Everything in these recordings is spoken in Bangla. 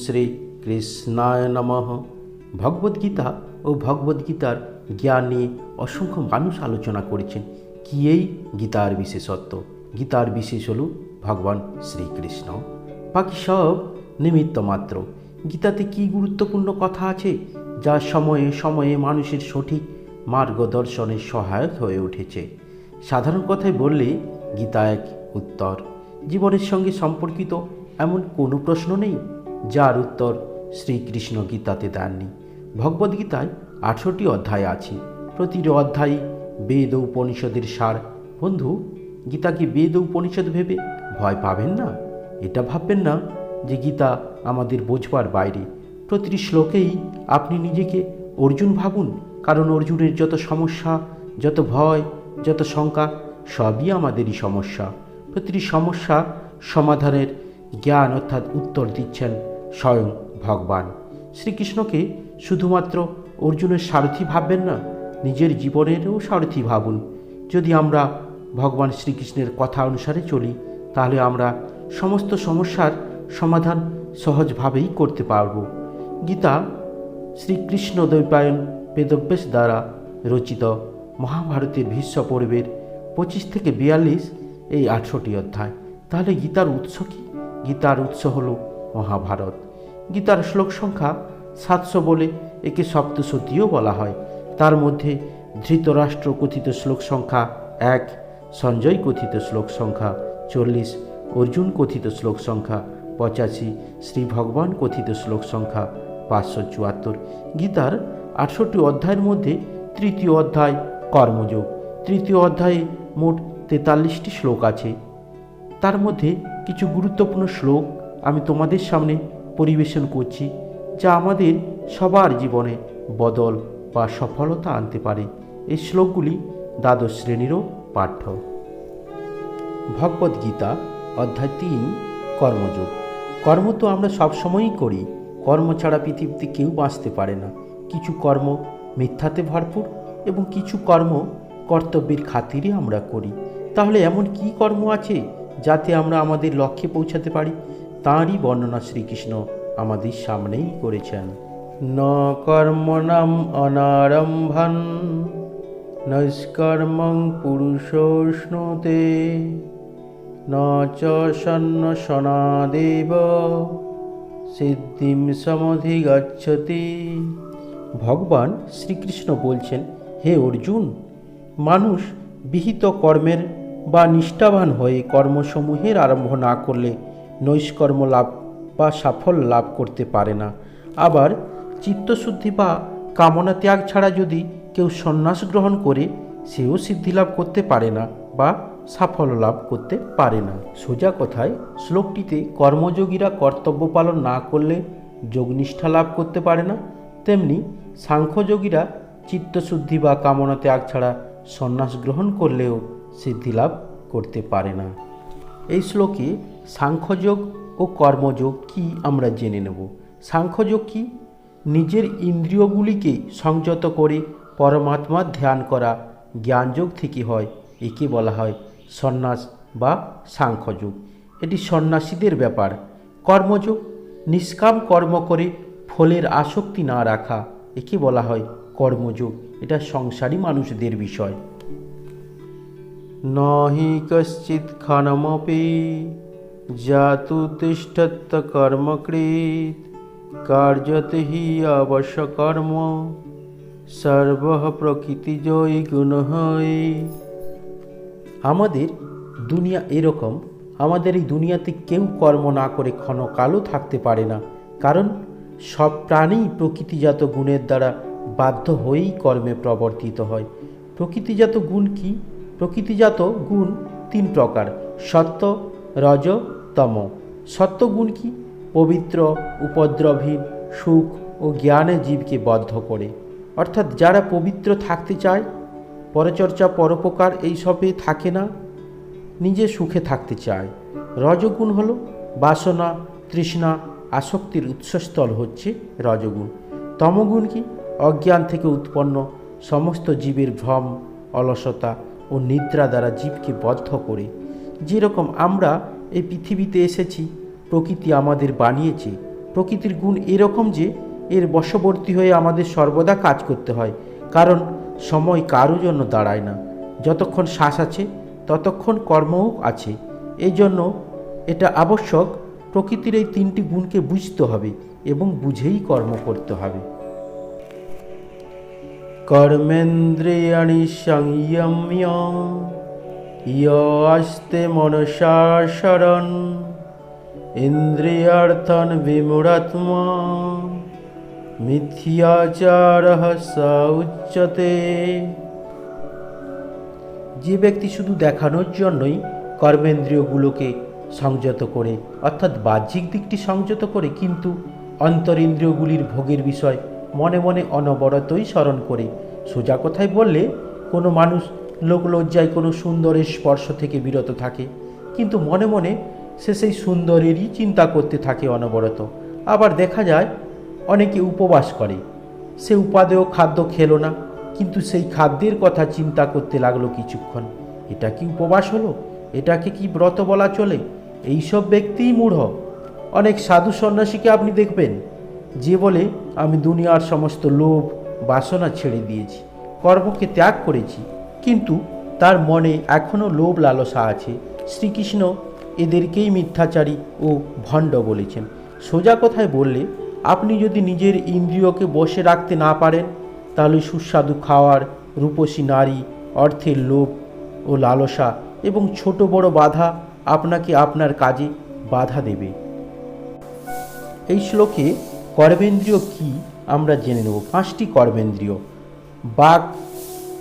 শ্রী কৃষ্ণায় নমঃ। ভগবদ্গীতা ও ভগবদ্গীতার জ্ঞান নিয়ে অসংখ্য মানুষ আলোচনা করেছেন। কি এই গীতার বিশেষত্ব? গীতার বিশেষ হল ভগবান শ্রীকৃষ্ণ, বাকি সব নিমিত্ত মাত্র। গীতাতে কি গুরুত্বপূর্ণ কথা আছে যা সময়ে সময়ে মানুষের সঠিক মার্গদর্শনের সহায়ক হয়ে উঠেছে। সাধারণ কথায় বললে গীতা এক উত্তর। জীবনের সঙ্গে সম্পর্কিত এমন কোনো প্রশ্ন নেই যার উত্তর শ্রীকৃষ্ণ গীতাতে দেননি। ভগবদ্গীতায় 18টি অধ্যায় আছে, প্রতিটি অধ্যায় বেদ ও উপনিষদের সার। বন্ধু, গীতাকে বেদ ও উপনিষদ ভেবে ভয় পাবেন না। এটা ভাববেন না যে গীতা আমাদের বোঝবার বাইরে। প্রতিটি শ্লোকেই আপনি নিজেকে অর্জুন ভাবুন, কারণ অর্জুনের যত সমস্যা, যত ভয়, যত শঙ্কা, সবই আমাদেরই সমস্যা। প্রতিটি সমস্যা সমাধানের জ্ঞান অর্থাৎ উত্তর দিচ্ছেন স্বয়ং ভগবান। শ্রীকৃষ্ণকে শুধুমাত্র অর্জুনের সারথি ভাববেন না, নিজের জীবনেরও সারথি ভাবুন। যদি আমরা ভগবান শ্রীকৃষ্ণের কথা অনুসারে চলি, তাহলে আমরা সমস্ত সমস্যার সমাধান সহজভাবেই করতে পারব। গীতা শ্রীকৃষ্ণ দ্বৈপায়ন বেদব্যাস দ্বারা রচিত মহাভারতের ভীষ্ম পর্বের 25 থেকে 42 এই 18টি অধ্যায়। তাহলে গীতার উৎস কি? গীতার উৎস হল মহাভারত। গীতার শ্লোক সংখ্যা 700 বলে একে সপ্তশতীও বলা হয়। তার মধ্যে ধৃতরাষ্ট্র কথিত শ্লোক সংখ্যা 1, সঞ্জয় কথিত শ্লোক সংখ্যা 40, অর্জুন কথিত শ্লোক সংখ্যা 85, শ্রী ভগবান কথিত শ্লোক সংখ্যা 574। গীতার 18টি অধ্যায়ের মধ্যে তৃতীয় অধ্যায় কর্মযোগ। তৃতীয় অধ্যায়ে মোট 43টি শ্লোক আছে। তার মধ্যে কিছু গুরুত্বপূর্ণ শ্লোক আমি তোমাদের সামনে পরিবেশন করছি, যা আমাদের সবার জীবনে বদল বা সফলতা আনতে পারে। এই শ্লোকগুলি দ্বাদশ শ্রেণীরও পাঠ্য। ভগবদ্গীতা অধ্যায় 3 কর্মযোগ। কর্ম তো আমরা সবসময়ই করি। কর্ম ছাড়া পৃথিবীতে কেউ বাঁচতে পারে না। কিছু কর্ম মিথ্যাতে ভরপুর এবং কিছু কর্ম কর্তব্যের খাতিরে আমরা করি। তাহলে এমন কি কর্ম আছে যাতে আমরা আমাদের লক্ষ্যে পৌঁছাতে পারি? তাঁরই বর্ণনা শ্রীকৃষ্ণ আমাদের সামনেই করেছেন। ন কর্মণাম অনারম্ভান নৈষ্কর্মং পুরুষোষ্ণুতে ন চ সন্ন্যসনাদেব সিদ্ধিম সমধিগচ্ছতি। ভগবান শ্রীকৃষ্ণ বলছেন, হে অর্জুন, মানুষ বিহিত কর্মের বা নিষ্ঠাবান হয়ে কর্মসমূহের আরম্ভ না করলে নৈষ্কর্ম লাভ বা সাফল্য লাভ করতে পারে না। আবার চিত্তশুদ্ধি বা কামনা ত্যাগ ছাড়া যদি কেউ সন্ন্যাস গ্রহণ করে, সেও সিদ্ধি লাভ করতে পারে না বা সাফল্য লাভ করতে পারে না। সোজা কথায় শ্লোকটিতে কর্মযোগীরা কর্তব্য পালন না করলে যোগনিষ্ঠা লাভ করতে পারে না, তেমনি সাংখ্যযোগীরা চিত্তশুদ্ধি বা কামনা ত্যাগ ছাড়া সন্ন্যাস গ্রহণ করলেও সিদ্ধি লাভ করতে পারে না। এই শ্লোকে সাংখ্যযোগ ও কর্মযোগ কি আমরা জেনে নেব। সাংখ্যযোগ কি? নিজের ইন্দ্রিয়গুলিকে সংযত করে পরমাত্মার ধ্যান করা জ্ঞানযোগ থেকে হয়। একে বলা হয় সন্ন্যাস বা সাংখ্যযোগ। এটি সন্ন্যাসীদের ব্যাপার। কর্মযোগ নিষ্কাম কর্ম করে ফলের আসক্তি না রাখা, একে বলা হয় কর্মযোগ। এটা সংসারী মানুষদের বিষয়। নহি কশ্চিৎ ক্ষণমপি জাতু তিষ্ঠত কর্মকৃত কার্যতে হি অবশ্য কর্ম সর্ব প্রকৃতিজয়ী গুণ হয়। আমাদের দুনিয়া এরকম। আমাদের এই দুনিয়াতে কেউ কর্ম না করে ক্ষণকালও থাকতে পারে না, কারণ সব প্রাণী প্রকৃতিজাত গুণের দ্বারা বাধ্য হয়েই কর্মে প্রবর্তিত হয়। প্রকৃতিজাত গুণ কি? প্রকৃতিজাত গুণ 3 প্রকার: সত্ত্ব, রজ, তম। সত্ত্ব গুণ কি? পবিত্র, উপদ্রবহীন, সুখ ও জ্ঞানে জীবকে বদ্ধ করে। অর্থাৎ যারা পবিত্র থাকতে চায়, পরচর্চা পরোপকার এইসবে থাকে না, নিজে সুখে থাকতে চায়। রজগুণ হলো বাসনা, তৃষ্ণা, আসক্তির উৎসস্থল হচ্ছে রজগুণ। তমগুণ কি? অজ্ঞান থেকে উৎপন্ন সমস্ত জীবের ভ্রম, অলসতা ও নিদ্রা দ্বারা জীবকে বদ্ধ করে। যেরকম আমরা এই পৃথিবীতে এসেছি, প্রকৃতি আমাদের বানিয়েছে, প্রকৃতির গুণ এরকম যে এর বশবর্তী হয়ে আমাদের সর্বদা কাজ করতে হয়, কারণ সময় কারো জন্য দাঁড়ায় না। যতক্ষণ শ্বাস আছে ততক্ষণ কর্মও আছে। এই জন্য এটা আবশ্যক প্রকৃতির এই তিনটি গুণকে বুঝতে হবে এবং বুঝেই কর্ম করতে হবে। কর্মেন্দ্রিয়াণি সংযম্য ইয়স্তে মনসা শরণ ইন্দ্রিয়ার্থন বিমূঢ়াত্মা মিথ্যাচারঃ স উচ্যতে। যে ব্যক্তি শুধু দেখানোর জন্যই কর্মেন্দ্রিয়গুলোকে সংযত করে, অর্থাৎ বাহ্যিক দিকটি সংযত করে, কিন্তু অন্তরিন্দ্রিয়গুলির ভোগের বিষয় মনে মনে অনবরতই স্মরণ করে। সোজা কথায় বললে, কোনো মানুষ লোকলজ্জায় কোনো সুন্দরের স্পর্শ থেকে বিরত থাকে, কিন্তু মনে মনে সে সেই সুন্দরেরই চিন্তা করতে থাকে অনবরত। আবার দেখা যায় অনেকে উপবাস করে, সে উপাদেয় খাদ্য খেলো না, কিন্তু সেই খাদ্যের কথা চিন্তা করতে লাগলো কিছুক্ষণ। এটা কি উপবাস হলো? এটাকে কি ব্রত বলা চলে? এইসব ব্যক্তিই মূঢ়। অনেক সাধু সন্ন্যাসীকে আপনি দেখবেন যে বলে, আমি দুনিয়ার সমস্ত লোভ বাসনা ছেড়ে দিয়েছি, কর্মকে ত্যাগ করেছি, কিন্তু তার মনে এখনও লোভ লালসা আছে। শ্রীকৃষ্ণ এদেরকেই মিথ্যাচারী ও ভণ্ড বলেছেন। সোজা কথায় বললে, আপনি যদি নিজের ইন্দ্রিয়কে বশে রাখতে না পারেন, তাহলে সুস্বাদু খাওয়ার, রূপসী নারী, অর্থের লোভ ও লালসা এবং ছোট বড় বাধা আপনাকে আপনার কাজে বাধা দেবে। এই শ্লোকে কর্মেন্দ্রিয় কি আমরা জেনে নেব। 5টি কর্মেন্দ্রিয়: বাক,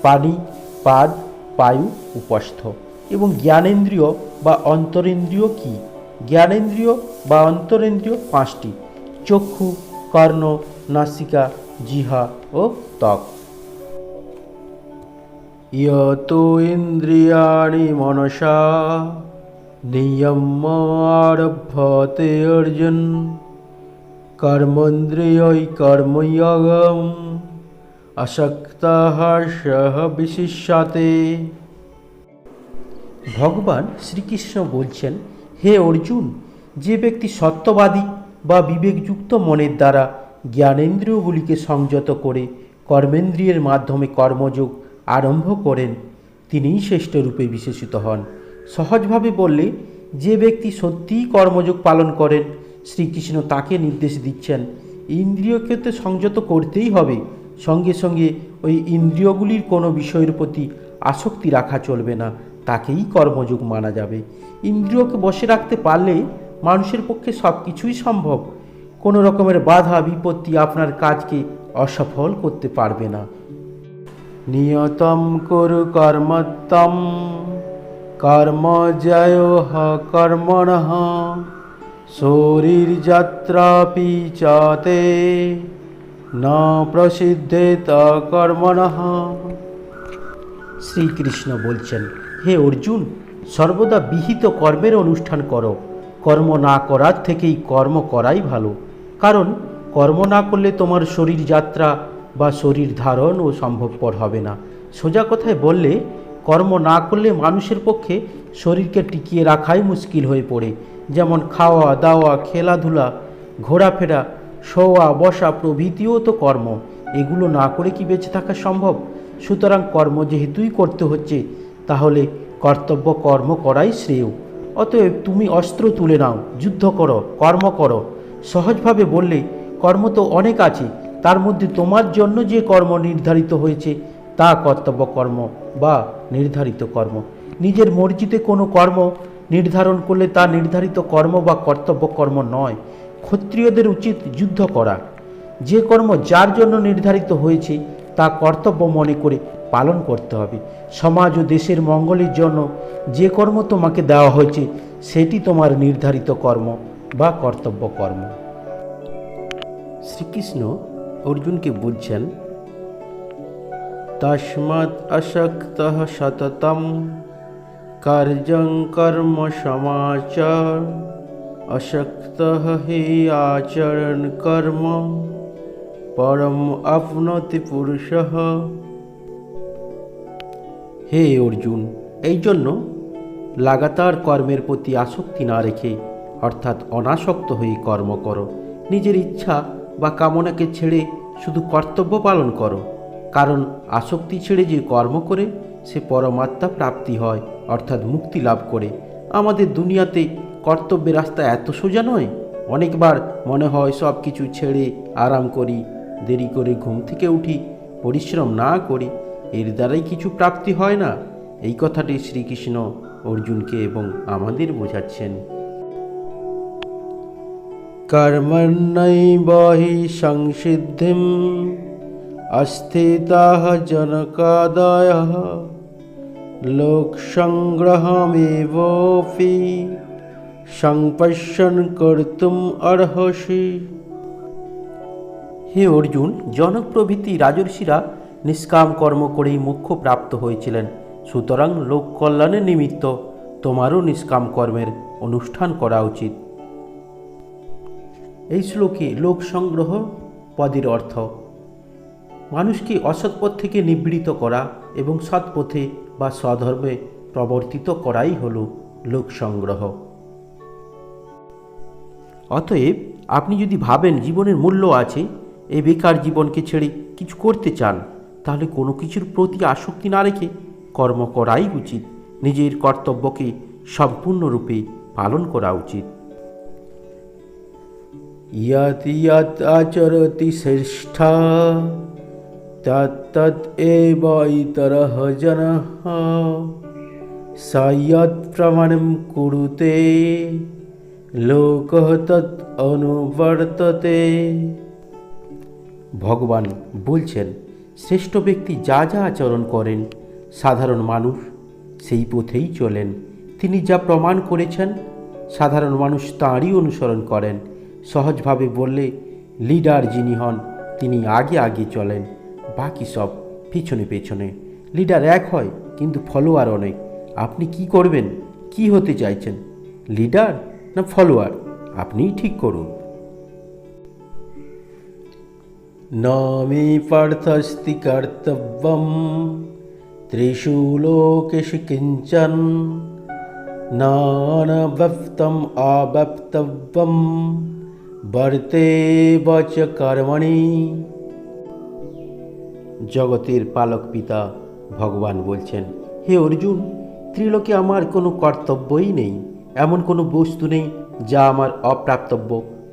পানি, পাদ, পায়ু, উপস্থ। এবং জ্ঞানেন্দ্রিয় বা অন্তরেন্দ্রিয় কি? জ্ঞানেন্দ্রিয় বা অন্তরেন্দ্রিয় 5টি: চক্ষু, কর্ণ, নাসিকা, জিহ্বা ও ত্বক। ইয়ত ইন্দ্রিয়াণি মনসা নিয়ম্য আরভ্যতে অর্জুন কর্মেন্দ্রিয়ৈ কর্মযোগম আসক্তঃ সঃ বিশিষ্যতে। ভগবান শ্রীকৃষ্ণ বলছেন, হে অর্জুন, যে ব্যক্তি সত্যবাদী বা বিবেকযুক্ত মনের দ্বারা জ্ঞানেন্দ্রিয়গুলিকে সংযত করে কর্মেন্দ্রিয়ের মাধ্যমে কর্মযোগ আরম্ভ করেন, তিনিই শ্রেষ্ঠ রূপে বিশেষিত হন। সহজভাবে বললে, যে ব্যক্তি সত্যিই কর্মযোগ পালন করেন, শ্রীকৃষ্ণ তাকে নির্দেশ দিচ্ছেন ইন্দ্রিয়কে তো সংযত করতেই হবে, সঙ্গে সঙ্গে ওই ইন্দ্রিয়গুলির কোনো বিষয়ের প্রতি আসক্তি রাখা চলবে না, তাকেই কর্মযোগ মানা যাবে। ইন্দ্রিয়কে বশে রাখতে পারলে মানুষের পক্ষে সব কিছুই সম্ভব। কোনো রকমের বাধা বিপত্তি আপনার কাজকে অসফল করতে পারবে না। নিয়তম কুরু কর্মত্তম কর্মজয়ঃ কর্মণঃ শরীরযাত্রাপি চ তে না প্রসিদ্ধেত কর্মণঃ। শ্রীকৃষ্ণ বলছেন, হে অর্জুন, সর্বদা বিহিত কর্মের অনুষ্ঠান করো। কর্ম না করার থেকেই কর্ম করাই ভালো, কারণ কর্ম না করলে তোমার শরীর যাত্রা বা শরীর ধারণও সম্ভবপর হবে না। সোজা কথায় বললে, কর্ম না করলে মানুষের পক্ষে শরীরকে টিকিয়ে রাখাই মুশকিল হয়ে পড়ে। যেমন খাওয়া দাওয়া, খেলাধুলা, ঘোরাফেরা, শোয়া বসা প্রভৃতিও তো কর্ম। এগুলো না করে কি বেঁচে থাকা সম্ভব? সুতরাং কর্ম যেহেতুই করতে হচ্ছে, তাহলে কর্তব্য কর্ম করাই শ্রেয়। অতএব তুমি অস্ত্র তুলে নাও, যুদ্ধ করো, কর্ম করো। সহজভাবে বললে, কর্ম তো অনেক আছে, তার মধ্যে তোমার জন্য যে কর্ম নির্ধারিত হয়েছে তা কর্তব্য কর্ম বা নির্ধারিত কর্ম। নিজের মর্জিতে কোনো কর্ম নির্ধারণ করলে তা নির্ধারিত কর্ম বা কর্তব্য কর্ম নয়। ক্ষত্রিয়দের উচিত যুদ্ধ করা। যে কর্ম যার জন্য নির্ধারিত হয়েছে তা কর্তব্য মনে করে পালন করতে হবে। সমাজ ও দেশের মঙ্গলের জন্য যে কর্ম তোমাকে দেওয়া হয়েছে সেটি তোমার নির্ধারিত কর্ম বা কর্তব্য কর্ম। শ্রীকৃষ্ণ অর্জুনকে বলছেন, তস্মাৎ আসক্তঃ সততম কার্যং কর্ম সমাচর আসক্তঃ হি আচরণ কর্ম পরম আপ্নোতি পুরুষঃ। হে অর্জুন, এই জন্য লাগাতার কর্মের প্রতি আসক্তি না রেখে, অর্থাৎ অনাসক্ত হয়ে কর্ম করো। নিজের ইচ্ছা বা কামনাকে ছেড়ে শুধু কর্তব্য পালন করো, কারণ আসক্তি ছেড়ে যে কর্ম করে সে পরমাত্মা প্রাপ্তি হয়, অর্থাৎ মুক্তি লাভ করে। আমাদের দুনিয়াতে কর্তব্যের রাস্তা এত সোজা নয়। অনেকবার মনে হয় সব কিছু ছেড়ে আরাম করি, দেরি করে ঘুম থেকে উঠি, পরিশ্রম না করি, এর দ্বারাই কিছু প্রাপ্তি হয় না। এই কথাটি শ্রীকৃষ্ণ অর্জুনকে এবং আমাদের বোঝাচ্ছেন। কর্মণ্যৈব হি সংসিদ্ধিম অস্থিতাঃ জনকাদয়ঃ লোকসংগ্রহমেবপি সংপশ্যন কর্তুম অর্হসি। হে অর্জুন, জনক প্রভৃতি রাজর্ষিরা নিষ্কাম কর্ম করেই মোক্ষ প্রাপ্ত হয়েছিলেন। সুতরাং লোক কল্যাণের নিমিত্ত তোমারও নিষ্কাম কর্মের অনুষ্ঠান করা উচিত। এই শ্লোকে লোক সংগ্রহ পদের অর্থ মানুষকে অসৎ পথ থেকে নিবৃত্ত করা এবং সৎ পথে বা স্বধর্মে প্রবর্তিত করাই হল লোক সংগ্রহ। অতএব আপনি যদি ভাবেন জীবনের মূল্য আছে, এই বেকার জীবনকে ছেড়ে কিছু করতে চান, তাহলে কোনো কিছুর প্রতি আসক্তি না রেখে কর্ম করাই উচিত। নিজের কর্তব্যকে সম্পূর্ণরূপে পালন করা উচিত। ইয়ৎ ইয়ৎ আচরতি শ্রেষ্ঠা তত্তৎ এব ইতরঃ জনঃ স ইয়ৎ প্রমাণম কুরুতে লোকঃ তৎ অনুবর্ততে। ভগবান বলছেন, শ্রেষ্ঠ ব্যক্তি যা যা আচরণ করেন, সাধারণ মানুষ সেই পথেই চলেন। তিনি যা প্রমাণ করেছেন, সাধারণ মানুষ তাঁরই অনুসরণ করেন। সহজভাবে বললে, লিডার যিনি হন তিনি আগে আগে চলেন, বাকি সব পেছনে পেছনে। লিডার এক হয় কিন্তু ফলোয়ার অনেক। আপনি কি করবেন, কি হতে চাইছেন, লিডার না ফলোয়ার, আপনিই ঠিক করুন। ন মে পার্থস্তি কর্তব্যম ত্রিষু লোকেষু কিঞ্চন নানব্যপ্তম অব্যপ্তব্যম বর্তেব চ কর্মণি। জগতের পালক পিতা ভগবান বলছেন, হে অর্জুন, ত্রিলোকে আমার কোনো কর্তব্যই নেই। এমন কোনো বস্তু নেই যা আমার অপ্রাপ্তব্য,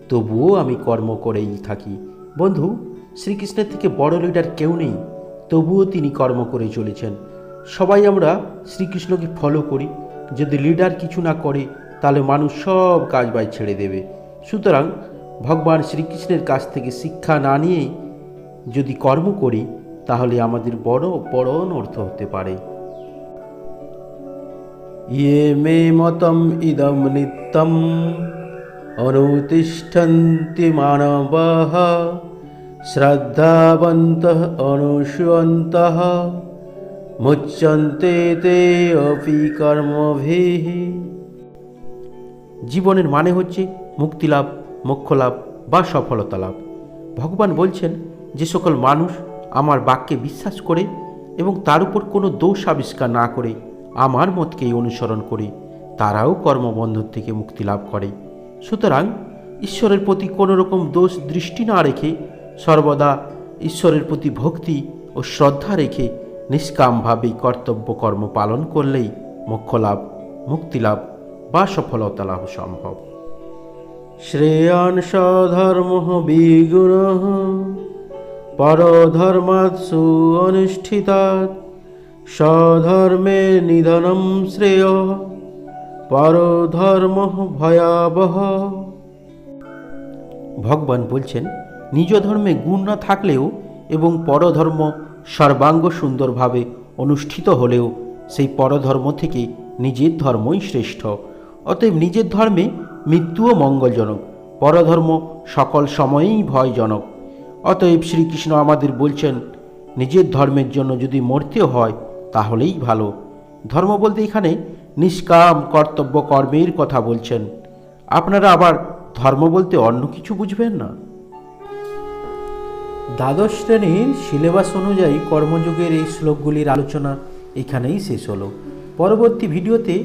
তবুও আমি কর্ম করেই থাকি। বন্ধু, শ্রীকৃষ্ণের থেকে বড় লিডার কেউ নেই, তবুও তিনি কর্ম করে চলেছেন। সবাই আমরা শ্রীকৃষ্ণকে ফলো করি। যদি লিডার কিছু না করে তাহলে মানুষ সব কাজ বাজ ছেড়ে দেবে। সুতরাং ভগবান শ্রীকৃষ্ণের কাছ থেকে শিক্ষা না নিয়েই যদি কর্ম করি তাহলে আমাদের বড় বড় অনর্থ হতে পারে। ইয়ে মে মতম ইদম নিত্যম অনুতিষ্ঠন্তি মানবাঃ শ্রদ্ধাবন্তঃ অনুসুয়ন্তঃ মুচ্যন্তে তে অপি কর্মভিঃ। জীবনের মানে হচ্ছে মুক্তিলাভ, মোক্ষলাভ বা সফলতা লাভ। ভগবান বলছেন, যে সকল মানুষ আমার বাক্যে বিশ্বাস করে এবং তার উপর কোনো দোষ আবিষ্কার না করে আমার মতকেই অনুসরণ করে, তারাও কর্মবন্ধন থেকে মুক্তি লাভ করে। সুতরাং ঈশ্বরের প্রতি কোনো রকম দোষ দৃষ্টি না রেখে সর্বদা ঈশ্বরের প্রতি ভক্তি ও শ্রদ্ধা রেখে নিষ্কামভাবেই কর্তব্য কর্ম পালন করলেই মোক্ষলাভ, মুক্তিলাভ বা সফলতা লাভ সম্ভব। শ্রেয়ান স্বধর্ম বিগুণ পরধর্মাৎ সুঅনুষ্ঠিতাৎ স্বধর্মে নিধনম শ্রেয় পরধর্ম ভয়াবহ। ভগবান বলছেন, নিজ ধর্মে গুণ না থাকলেও এবং পরধর্ম সর্বাঙ্গ সুন্দরভাবে অনুষ্ঠিত হলেও সেই পরধর্ম থেকে নিজের ধর্মই শ্রেষ্ঠ। অতএব নিজের ধর্মে মৃত্যুও মঙ্গলজনক, পরধর্ম সকল সময়েই ভয়জনক। অতএব শ্রীকৃষ্ণ আমাদের বলছেন, নিজের ধর্মের জন্য যদি মরতেও হয় তাহলেই ভালো। ধর্ম বলতে এখানে নিষ্কাম কর্তব্য কর্মের কথা বলছেন। আপনারা আবার ধর্ম বলতে অন্য কিছু বুঝবেন না। দ্বাদশ শ্রেণীর সিলেবাস অনুযায়ী কর্মযোগের এই শ্লোকগুলির আলোচনা এখানেই শেষ হলো। পরবর্তী ভিডিওতে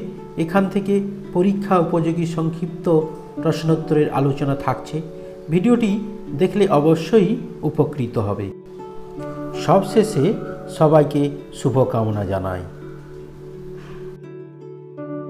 এখান থেকে পরীক্ষা উপযোগী সংক্ষিপ্ত প্রশ্নোত্তরের আলোচনা থাকছে। ভিডিওটি দেখলে অবশ্যই উপকৃত হবে। সবশেষে সবাইকে শুভকামনা জানাই।